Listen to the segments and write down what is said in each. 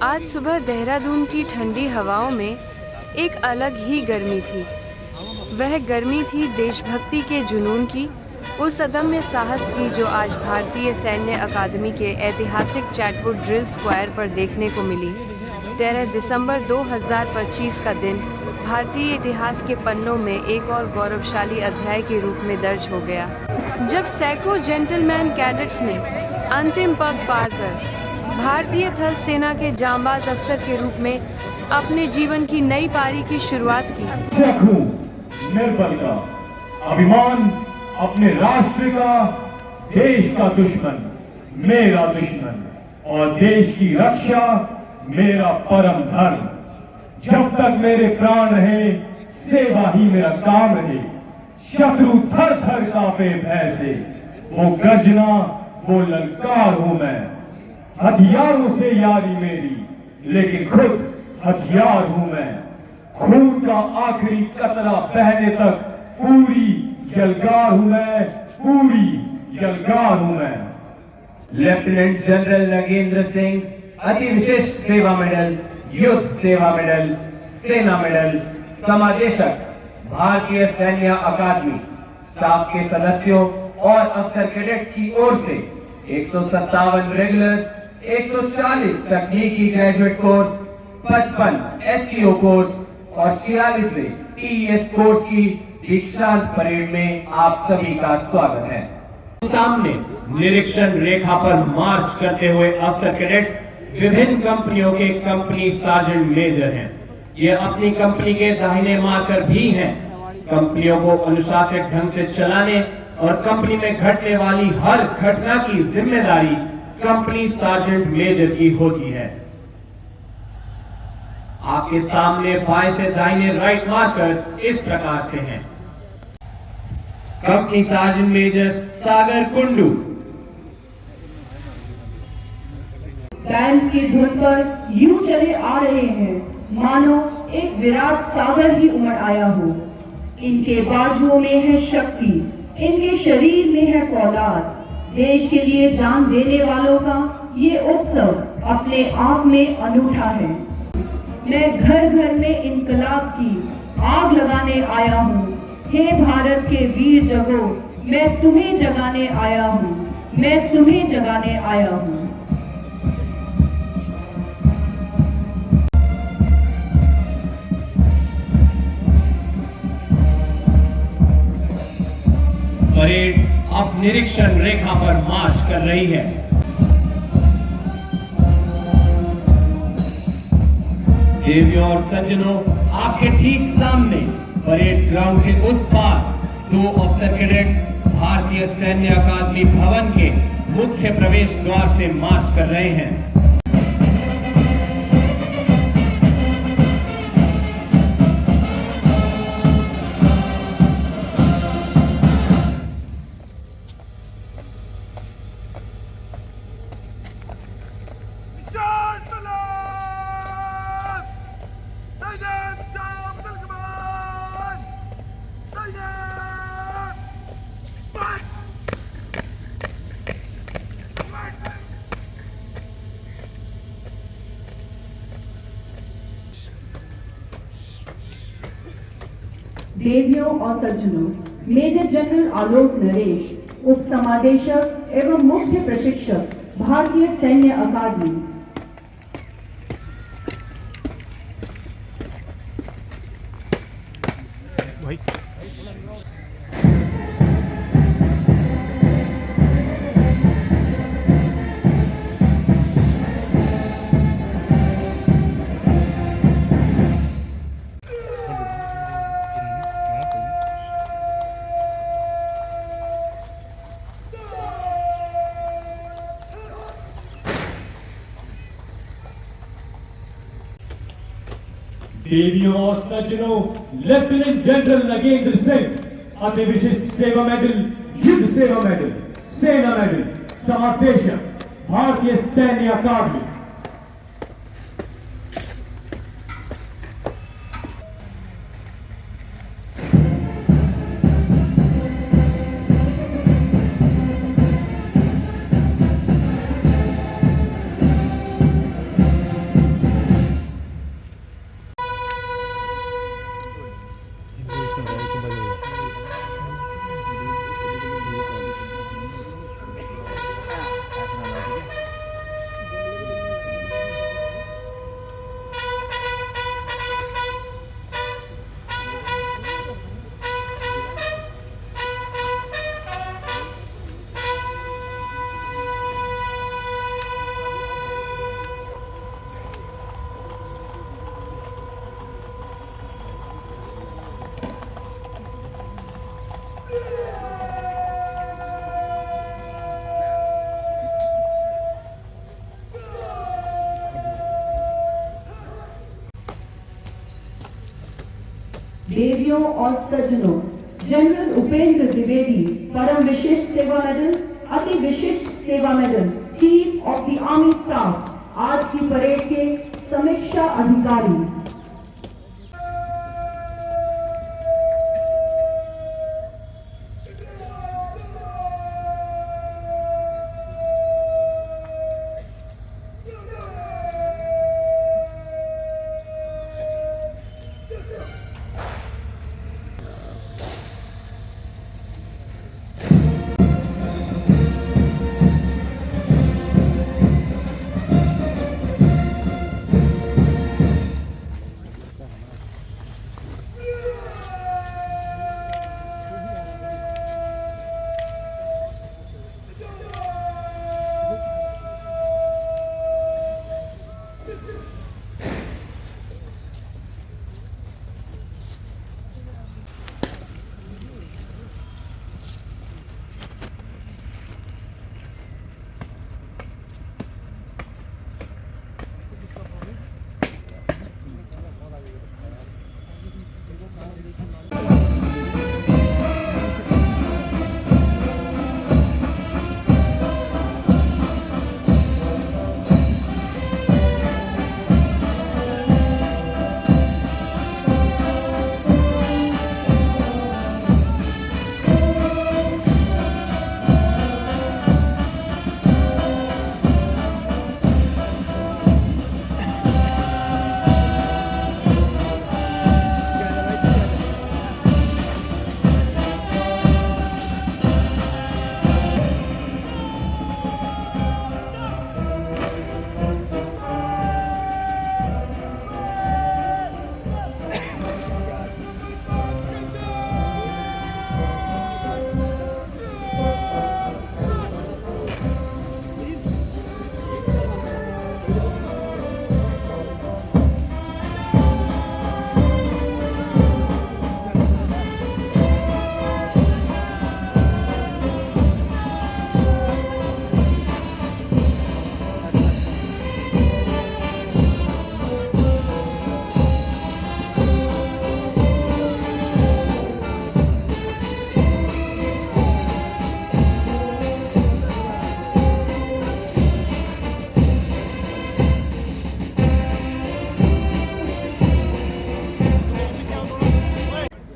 आज सुबह देहरादून की ठंडी हवाओं में एक अलग ही गर्मी थी। वह गर्मी थी देशभक्ति के जुनून की, उस अदम्य साहस की जो आज भारतीय सैन्य अकादमी के ऐतिहासिक चैटवुड ड्रिल स्क्वायर पर देखने को मिली। 13 दिसंबर 2025 का दिन भारतीय इतिहास के पन्नों में एक और गौरवशाली अध्याय के रूप में दर्ज हो गया, जब सैकड़ों जेंटलमैन कैडेट्स ने अंतिम पग पार कर भारतीय थल सेना के जांबाज अफसर के रूप में अपने जीवन की नई पारी की शुरुआत की। शिख हूं, निर्बल का अभिमान, अपने राष्ट्र का, देश का दुश्मन मेरा दुश्मन और देश की रक्षा मेरा परम धर्म। जब तक मेरे प्राण रहे सेवा ही मेरा काम रहे। शत्रु थर थर कांपे भय से, वो गर्जना वो ललकार हूं मैं। हथियारों से यारी मेरी, लेकिन खुद हथियार हूं मैं। खून का आखिरी कतरा बहने तक पूरी यलगार हूं मैं, पूरी यलगार हूं मैं। लेफ्टिनेंट जनरल नगेंद्र सिंह अति विशिष्ट सेवा मेडल, युद्ध सेवा मेडल, सेना मेडल, समादेशक, भारतीय सैन्य अकादमी, स्टाफ के सदस्यों और अफसर कैडेट्स की ओर से 157 रेगुलर, 140 तकनीकी ग्रेजुएट कोर्स, 55 एससीओ कोर्स और 46वें टीएस कोर्स की दीक्षांत परेड में आप सभी का स्वागत है। सामने निरीक्षण रेखा पर मार्च करते हुए अफसर कैडेट्स विभिन्न कंपनियों के कंपनी सार्जेंट मेजर हैं। ये अपनी कंपनी के दाहिने मार्कर भी हैं। कंपनियों को अनुशासित ढंग से चलाने और कंपनी में घटने वाली हर घटना की जिम्मेदारी कंपनी सार्जेंट मेजर की होती है। आपके सामने बाएं से दाहिने राइट मार्कर इस प्रकार से हैं। कंपनी सार्जेंट मेजर सागर कुंडू। बैंड्स की धुन पर यूं चले आ रहे हैं मानो एक विराट सागर ही उमड़ आया हो। इनके बाजुओं में है शक्ति, इनके शरीर में है फौलाद। देश के लिए जान देने वालों का ये उत्सव अपने आप में अनूठा है। मैं घर घर में इनकलाब की आग लगाने आया हूँ। हे भारत के वीर जगो, मैं तुम्हें जगाने आया हूँ, मैं तुम्हें जगाने आया हूँ। परेड अब निरीक्षण रेखा पर मार्च कर रही है। देवियों और सज्जनों, आपके ठीक सामने परेड ग्राउंड के उस पार दो अफसर कैडेट्स भारतीय सैन्य अकादमी भवन के मुख्य प्रवेश द्वार से मार्च कर रहे हैं। देवियों और सज्जनों, मेजर जनरल आलोक नरेश, उप समादेशक एवं मुख्य प्रशिक्षक, भारतीय सैन्य अकादमी। देवियों और सज्जनों, लेफ्टिनेंट जनरल नगेंद्र सिंह अति विशिष्ट सेवा मेडल, युद्ध सेवा मेडल, सेना मेडल, समादेशक, भारतीय सैन्य अकादमी। देवियों और सज्जनों, जनरल उपेंद्र द्विवेदी परम विशिष्ट सेवा मेडल, अति विशिष्ट सेवा medal, chief of the army staff, आज की परेड के समीक्षा अधिकारी।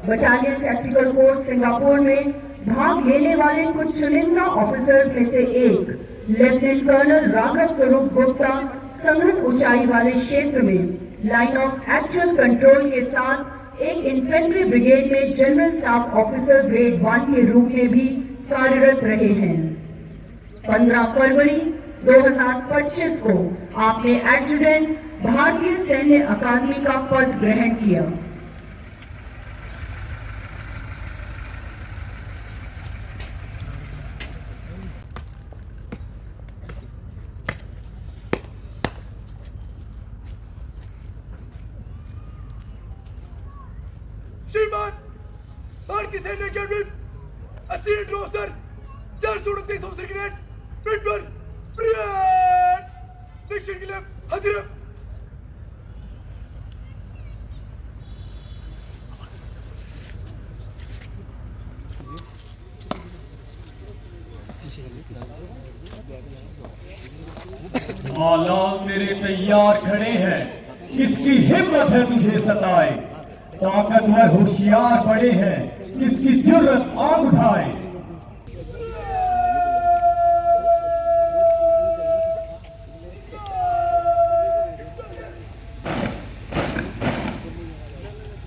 बटालियन टैक्टिकल कोर्स सिंगापुर में भाग लेने वाले कुछ चुनिंदा ऑफिसर्स में से एक लेफ्टिनेंट कर्नल राघव स्वरूप गुप्ता संघन ऊंचाई वाले क्षेत्र में लाइन ऑफ एक्चुअल कंट्रोल के साथ एक इन्फेंट्री ब्रिगेड में जनरल स्टाफ ऑफिसर ग्रेड 1 के रूप में भी कार्यरत रहे हैं। 15 फरवरी 2025 को आपने एडजुटेंट भारतीय सैन्य अकादमी का पद ग्रहण किया। श्रीमान भारतीय सैन्य academy 80 inter officer 429 officer grade mid पर परेड निरीक्षण के लिए हाजिर है। औलाद मेरे तैयार खड़े हैं, किसकी हिम्मत है तुझे सताए, ताकतवर होशियार बड़े हैं, किसकी जुर्रत आग उठाए।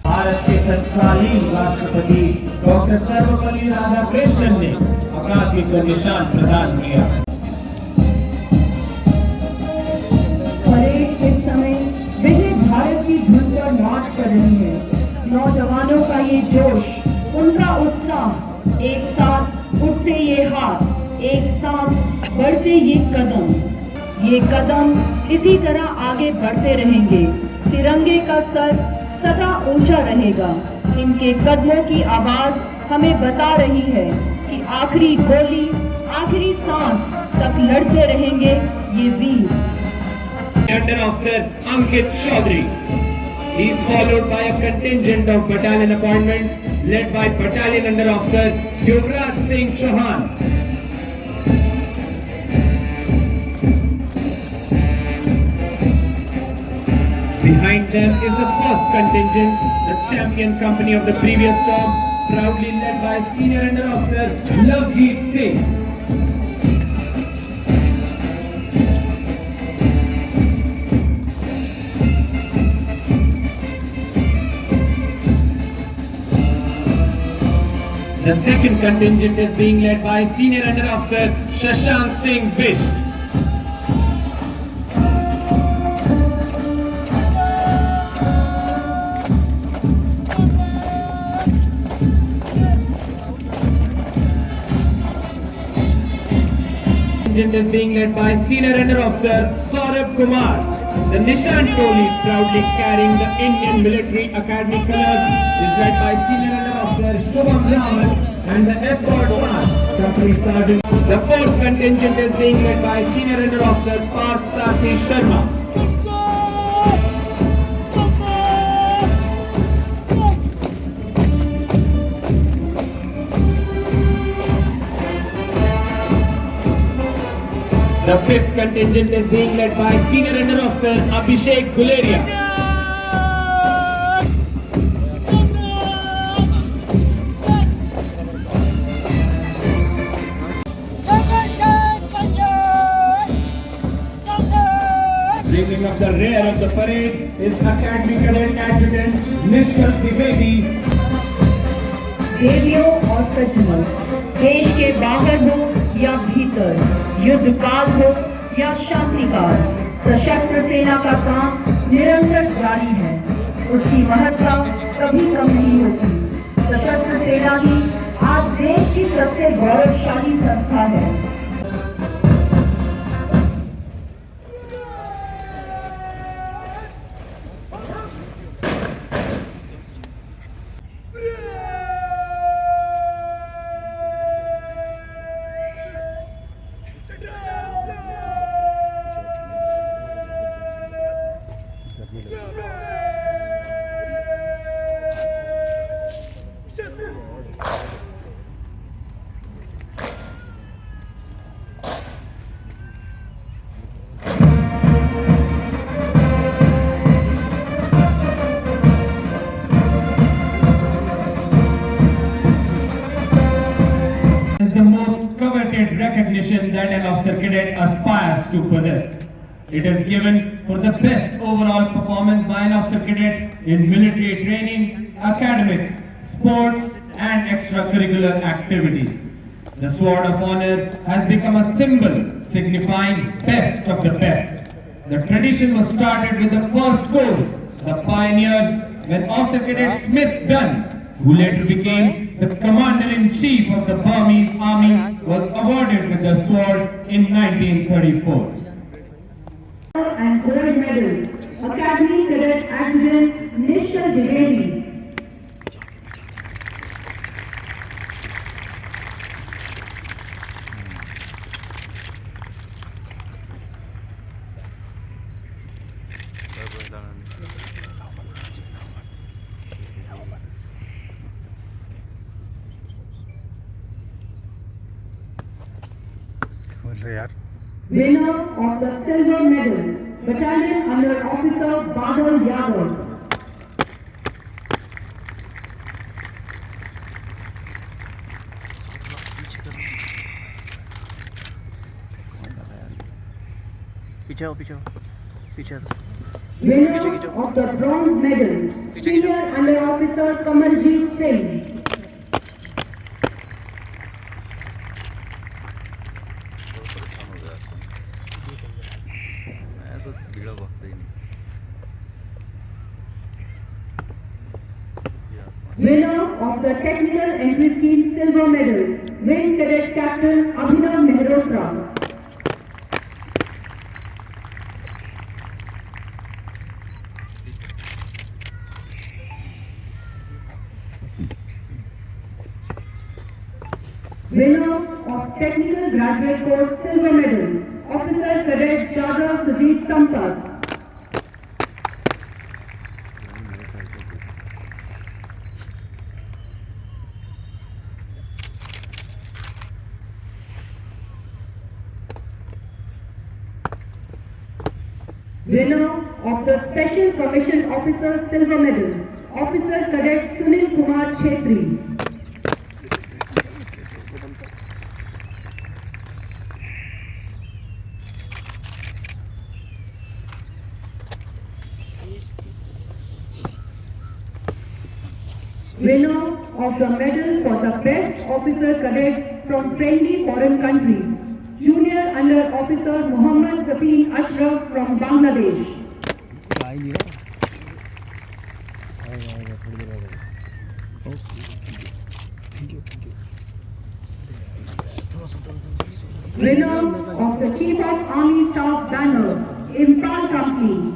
भारत के तत्कालीन राष्ट्रपति डॉक्टर सर्वपल्ली राधाकृष्णन ने अकादमी को निशान प्रदान किया। परेड इस समय विजय भारत की धुन पर मार्च कर रही है। नौजवानों का ये जोश, उनका उत्साह, एक साथ उठते ये हाथ, एक साथ बढ़ते ये कदम इसी तरह आगे बढ़ते रहेंगे। तिरंगे का सर सदा ऊंचा रहेगा। इनके कदमों की आवाज हमें बता रही है कि आखिरी गोली, आखिरी सांस तक लड़ते रहेंगे ये वीर। Under officer Ankit Chaudhary. He is followed by a contingent of battalion appointments led by Battalion Under Officer Yuvraj Singh Chauhan. Behind them is the first contingent, the champion company of the previous term, proudly led by Senior Under Officer Lovejeet Singh. The second contingent is being led by Senior Under Officer Shashank Singh Bisht. Contingent is being led by Senior Under Officer Saurabh Kumar. The Nishan Toli, proudly carrying the Indian Military Academy colors, is led by Senior Under Officer Shubham Raman and the escort sergeant, Company Sergeant. The fourth contingent is being led by Senior Under Officer Parth Sathi Sharma. The fifth contingent is being led by Senior Under Officer Abhishek Guleria. Bringing up the rear of the parade is Academy Cadet Adjutant Nishkal Trivedi. देवियों और सज्जनों, देश के बाहर हो या भीतर, युद्ध काल हो या शांति काल, सशस्त्र सेना का काम निरंतर जारी है। उसकी महत्ता कभी कम नहीं होती। सशस्त्र सेना ही आज देश की सबसे गौरवशाली संस्था है। Recognition that an officer cadet aspires to possess. It is given for the best overall performance by an officer cadet in military training, academics, sports and extracurricular activities. The Sword of Honor has become a symbol signifying best of the best. The tradition was started with the first course, the pioneers, when Officer Cadet Smith Dunn, who later became the Commander-in-Chief of the Burmese Army, was awarded with the sword in 1934. And gold medal, Academy Cadet Adjutant Nishkal Trivedi. Winner of the silver medal, Battalion Under Officer Badal Yadav. पीछे आओ पीछे Winner of the bronze medal, Senior Under Officer Kamaljeet Singh. Winner of the Technical Entry Scheme Silver Medal, Wing Cadet Captain Abhinav Mehrotra. Winner of Technical Graduate Course Silver Medal, Officer Cadet Jadav Sujit Sampat. Winner of the Special Commissioned Officer Silver Medal, Officer Cadet Sunil Kumar Chhetri. Winner of the medal for the best officer cadet from friendly foreign countries, Junior Under Officer Muhammad Safin Ashraf from Bangladesh. Winner of the Chief of Army Staff banner, Impal Company.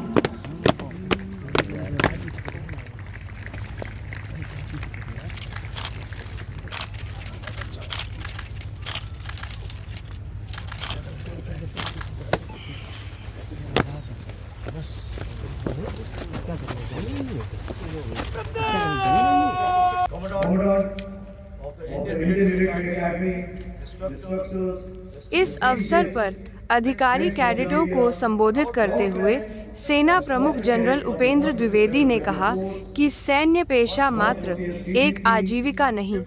इस अवसर पर अधिकारी कैडेटों को संबोधित करते हुए सेना प्रमुख जनरल उपेंद्र द्विवेदी ने कहा कि सैन्य पेशा मात्र एक आजीविका नहीं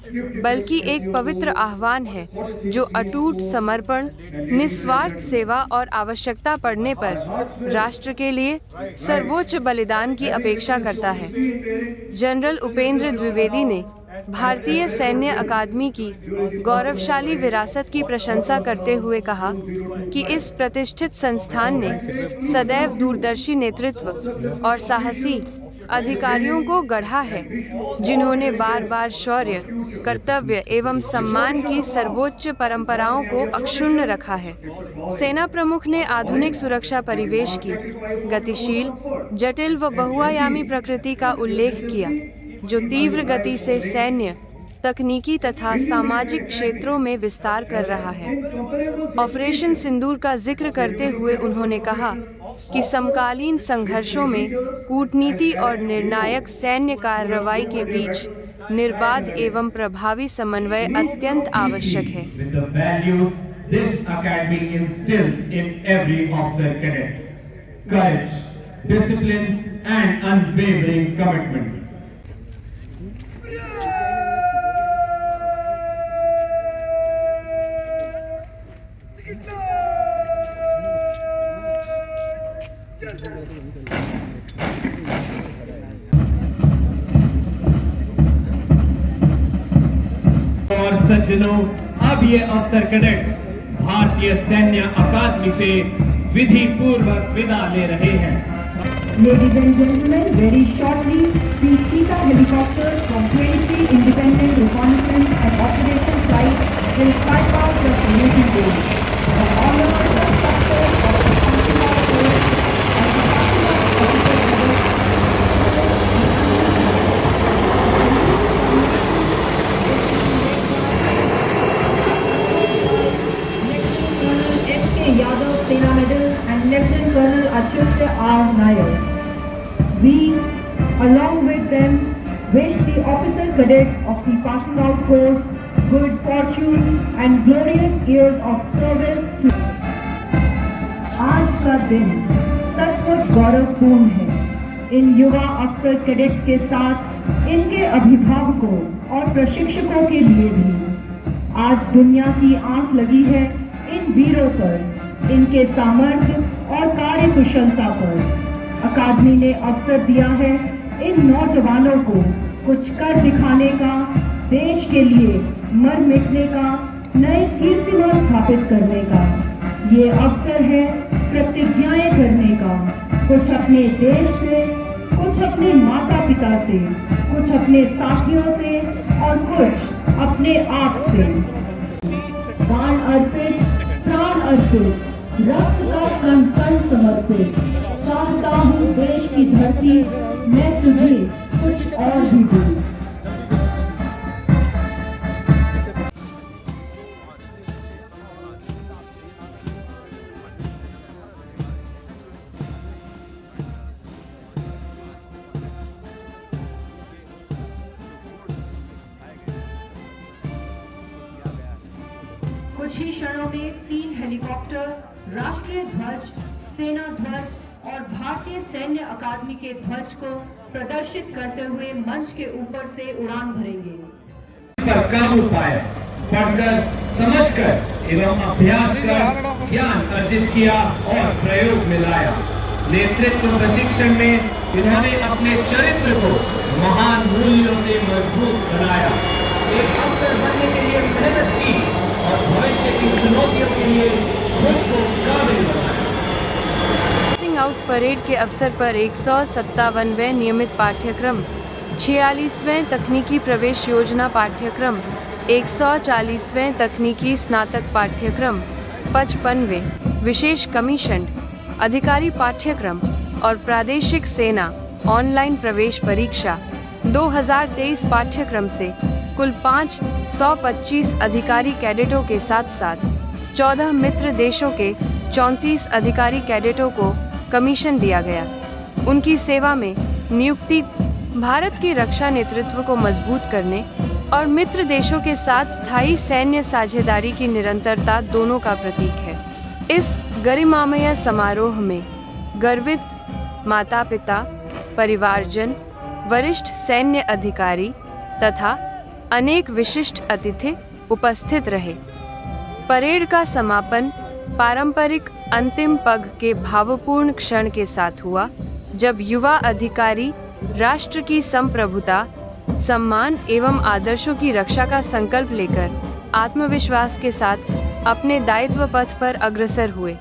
बल्कि एक पवित्र आह्वान है जो अटूट समर्पण, निस्वार्थ सेवा और आवश्यकता पड़ने पर राष्ट्र के लिए सर्वोच्च बलिदान की अपेक्षा करता है। जनरल उपेंद्र द्विवेदी ने भारतीय सैन्य अकादमी की गौरवशाली विरासत की प्रशंसा करते हुए कहा कि इस प्रतिष्ठित संस्थान ने सदैव दूरदर्शी नेतृत्व और साहसी अधिकारियों को गढ़ा है जिन्होंने बार बार शौर्य, कर्तव्य एवं सम्मान की सर्वोच्च परंपराओं को अक्षुण्ण रखा है। सेना प्रमुख ने आधुनिक सुरक्षा परिवेश की गतिशील, जटिल व बहुआयामी प्रकृति का उल्लेख किया जो तीव्र गति से सैन्य, तकनीकी तथा सामाजिक क्षेत्रों में विस्तार कर रहा है। ऑपरेशन सिंदूर का जिक्र करते हुए उन्होंने कहा कि समकालीन संघर्षों में कूटनीति और निर्णायक सैन्य कार्रवाई के बीच निर्बाध एवं प्रभावी समन्वय अत्यंत आवश्यक है। This academy instills in every officer cadet courage, discipline, and unwavering commitment. और सज्जनों, अब ये अफसर कैडेट्स भारतीय सैन्य अकादमी से विधि पूर्वक विदा ले रहे हैं। Ladies and gentlemen, very shortly, the Cheetah helicopters from 23 independent reconnaissance and operation flights will fly past the saluting range. The honored instructors of the Consular Corps and the Consular Officer Yadav Sena Medal and Lieutenant Colonel Achyut R. Nair. We, along with them, wish the officer cadets of the passing out course good fortune and glorious years of service to. आज का दिन सचमुच गौरवपूर्ण है। इन युवा अफसर cadets के साथ इनके अभिभावकों और प्रशिक्षकों के लिए भी आज दुनिया की आंख लगी है इन वीरों पर, इनके सामर्थ्य और कार्य कुशलता पर। अकादमी ने अवसर दिया है इन नौजवानों को कुछ कर दिखाने का, देश के लिए मर मिटने का, नए कीर्तिमान स्थापित करने का। ये अवसर है प्रतिज्ञाएं करने का, कुछ अपने देश से, कुछ अपने माता पिता से, कुछ अपने साथियों से और कुछ अपने आप से। दान अर्पित, प्राण अर्पित, रक्त का कण कण समर्पित, चाहता हूँ देश की धरती मैं तुझे कुछ और भी दूँ। कुछ ही क्षणों में 3 हेलीकॉप्टर राष्ट्रीय ध्वज, सेना ध्वज और भारतीय सैन्य अकादमी के ध्वज को प्रदर्शित करते हुए मंच के ऊपर से उड़ान भरेंगे। पर काबू पाए, पढ़कर, समझकर एवं अभ्यास कर ज्ञान अर्जित किया और प्रयोग में लाया। नेतृत्व प्रशिक्षण में इन्होंने अपने चरित्र को महान मूल्यों से मजबूत बनाया, एक अफसर बनने के लिए मेहनत की और भविष्य की चुनौतियों के लिए खुद को काबिल बनाया। पासिंग आउट परेड के अवसर पर 157वें नियमित पाठ्यक्रम, 46वें तकनीकी प्रवेश योजना पाठ्यक्रम, 140वें तकनीकी स्नातक पाठ्यक्रम, 55वें विशेष कमीशन अधिकारी पाठ्यक्रम और प्रादेशिक सेना ऑनलाइन प्रवेश परीक्षा 2023 पाठ्यक्रम से कुल 525 अधिकारी कैडेटों के साथ साथ 14 मित्र देशों के 34 अधिकारी कैडेटों को कमीशन दिया गया। उनकी सेवा में नियुक्ति भारत की रक्षा नेतृत्व को मजबूत करने और मित्र देशों के साथ स्थायी सैन्य साझेदारी की निरंतरता दोनों का प्रतीक है। इस गरिमामय समारोह में गर्वित माता-पिता, परिवारजन, वरिष्ठ सैन्य अधिकारी तथा अनेक विशिष्ट अतिथि उपस्थित रहे। परेड का समापन पारंपरिक अंतिम पग के भावपूर्ण क्षण के साथ हुआ, जब युवा अधिकारी राष्ट्र की संप्रभुता, सम्मान एवं आदर्शों की रक्षा का संकल्प लेकर आत्मविश्वास के साथ अपने दायित्व पथ पर अग्रसर हुए।